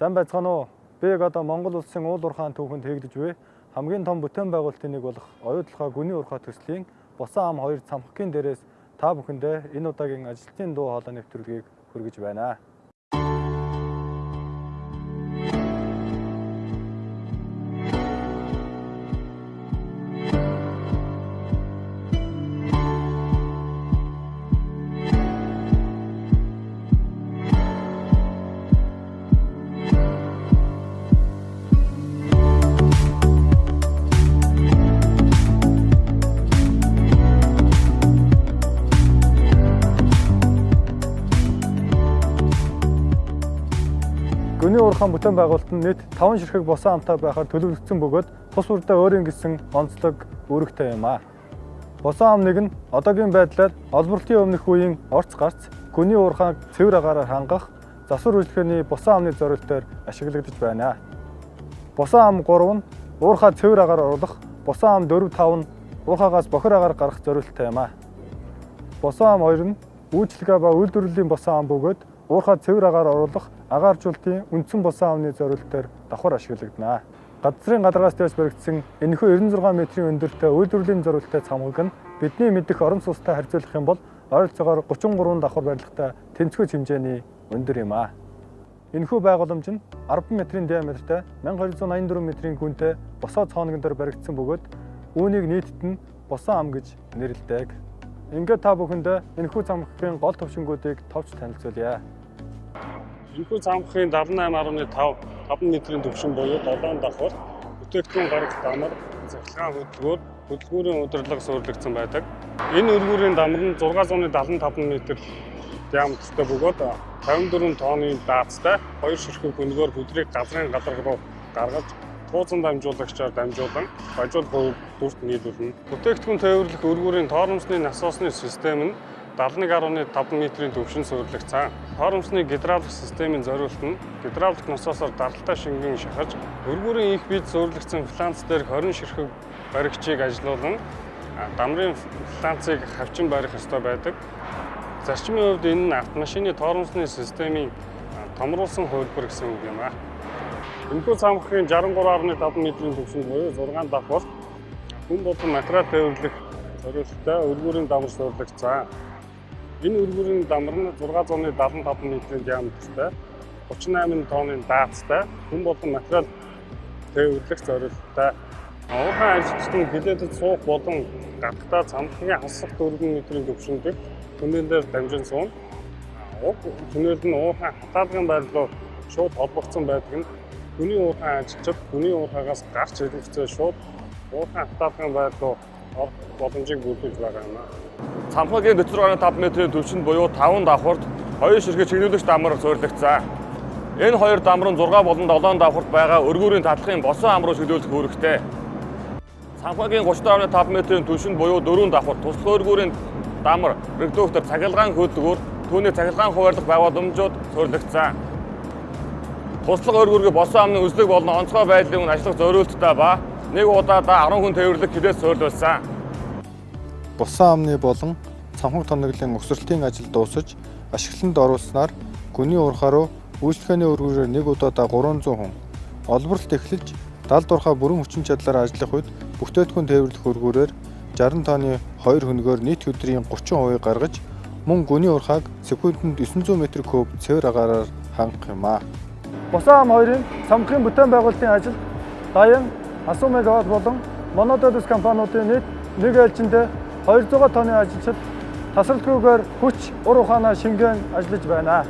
Сайн байцгаана уу? Би одоо Монгол улсын уул уурхайн түүхэнд хээгдэж буй хамгийн том бүтээн байгуулалтын нэг болох оюутлахаа гүний уурхай төслийн Босон ам 2 цамхгийн дээрээс та бүхэндээ энэ удаагийн ажилтны дуу хоолой нэвтрүүлгийг хүргэж байна. Гүний уурхайн бүтээн байгуулалт нь нийт 5 ширхэг босон амтай байхаар төлөвлөгдсөн бөгөөд тус бүрдээ өөрийн гэсэн онцлог үүрэгтэй юм аа. Босон ам нэг нь одоогийн байдлаар олборлолтын өмнөх үеийн орц гарц гүний уурхайг цэвэр агаараар хангах засвар үйлчлэгээний босон амны зорилтоор ашиглагдаж байна. Босон ам 3 нь уурхай цэвэр агаар оруулах, босон ам 4, 5 нь уурхайгаас бохир агаар гарах зорилттой юм аа. Босон ам 2 нь үйлчлэгээ ба үйлдвэрлэлийн босон ам бөгөөд уурхай цэвэр агаар оруулах агааржуулалтын үндсэн босон амны зорилтоор давхар ашиглагдана. Газрын гадаргаас дээрс баригдсан энэхүү 96 метрийн өндөртэй үйлдвэрлэлийн зорилттой цамхаг нь бидний мэдих орон сууцтай харьцуулах юм бол ойролцоогоор 33 давхар барилгатай тэнцвэрч хэмжээний өндөр юм аа. Энэхүү байгууламж нь 10 метрийн диаметртай 1284 метрийн гүнтэй босоо цооногн дээр баригдсан бөгөөд үүнийг нийтэд нь босон ам гэж нэрлэдэг. Ингээд та бүхэндээ энэхүү цамхгийн гол төвшингүүдийг товч танилцуулъя. Энэхүү цамхгийн 78.5 метрийн төвшин буюу 7 давхар бүтээгдэхүүн гарах дамар, цахилгаан хөдөлгүүрийн удирдлага суурилагдсан байдаг. Энэ өргүүрийн дамар нь 675 м диаметртай бөгөөд 54 тонны даацтай 2 ширхэг хөнгөөр хөдрийг газрын гадарга руу гаргаж тууцан дамжуулагчаар дамжуулан бажуулах дүрт нийлүүлнэ. Бүтээгдэхүүн тээвэрлэх өргүүрийн тоормсны насосны систем нь 71.5 метрийн төвшин суурилагдсан. Тоормсны гидравлик системийн зориулт нь гидравлик насосоор даралтай шингэн шахаж, өргүүрийн их бид суурилагдсан фланц дээр 20 ширхэг баригчийг ажилуулан дамрын фланцыг хавчин барих ёстой байдаг. Зарчмын хувьд энэ нь автомашины тоормсны системийн томруулсан хувилбар гэсэн үг юм аа. Энэхүү цамхгийн 63.5 метрийн төвшин буюу 6 давхар хүн болон материал тээвэрлэх зорилттой өргүүрийн дамар суурилагдсан. Энэ өргүүрийн дамар нь 675 метрийн диаметртай 38 тонны даацтай хүн болон материал тээвэрлэх зорилттой. Уурхай ажилчдын хилээдэд суух болон гадагтаа цамхгийн хасах 4 метрийн төвшинтэй түнэлээр дамжин суун. Уг түнэл нь уурхай хатаалгын байрлал шууд холбогдсон байдаг нь хүний уурхай ажилчид хүний уурхайгаас гарч ирэх зэ шууд уурхай хатаалгын байрлал орох боломжийг бүрдүүлж байгаа юм. Цамхгийн 4.5 метрийн төвшин буюу 5 давхарт 2 ширхэг чиглүүлэгч дамар суурилагдсан. Энэ хоёр дамар нь 6 болон 7 давхарт байгаа өргүүрийн татлахын босон ам руу чиглүүлэх үүрэгтэй. Цамхгийн 30.5 метрийн төвшин буюу 4 давхарт туслах өргүүрийн дамар редуктор цахилгаан хөдөлгүүр түүний цахилгаан хуваарлах байгууламжууд суурилагдсан. Туслах өргүүрийг босон амны үзлэг болон онцгой байдлын ажиллах зориулттай ба нэг удаадаа 10 хүн тээвэрлэх хилээс суурилсан. Босон амны болон цамхаг тоноглолын угсралтын ажил дуусаж ашиглалтанд оруулснаар гүний уурхай руу үйлчлэгээний өргүүрээр нэг удаадаа 300 хүн олборлолт эхэлж далд уурхай бүрэн хүчин чадлаар ажиллах үед бүтээгдэхүүн тээвэрлэх өргүүрээр 60 тонны 2 хөнгөөр нийт өдрийн 30% гаргаж мөн гүний уурхайг секундэд 900 м3 цэвэр агаараар хангах юм аа. Босон ам 2-ын цамхгийн бүтээн байгуулалтын ажил даян Асуум мегаватт болон Монододос компаниудын нийт нэг ээлжиндээ 200 тонны ажилчид тасралтгүйгээр хүч ур ухаанаа шингэн ажиллаж байна.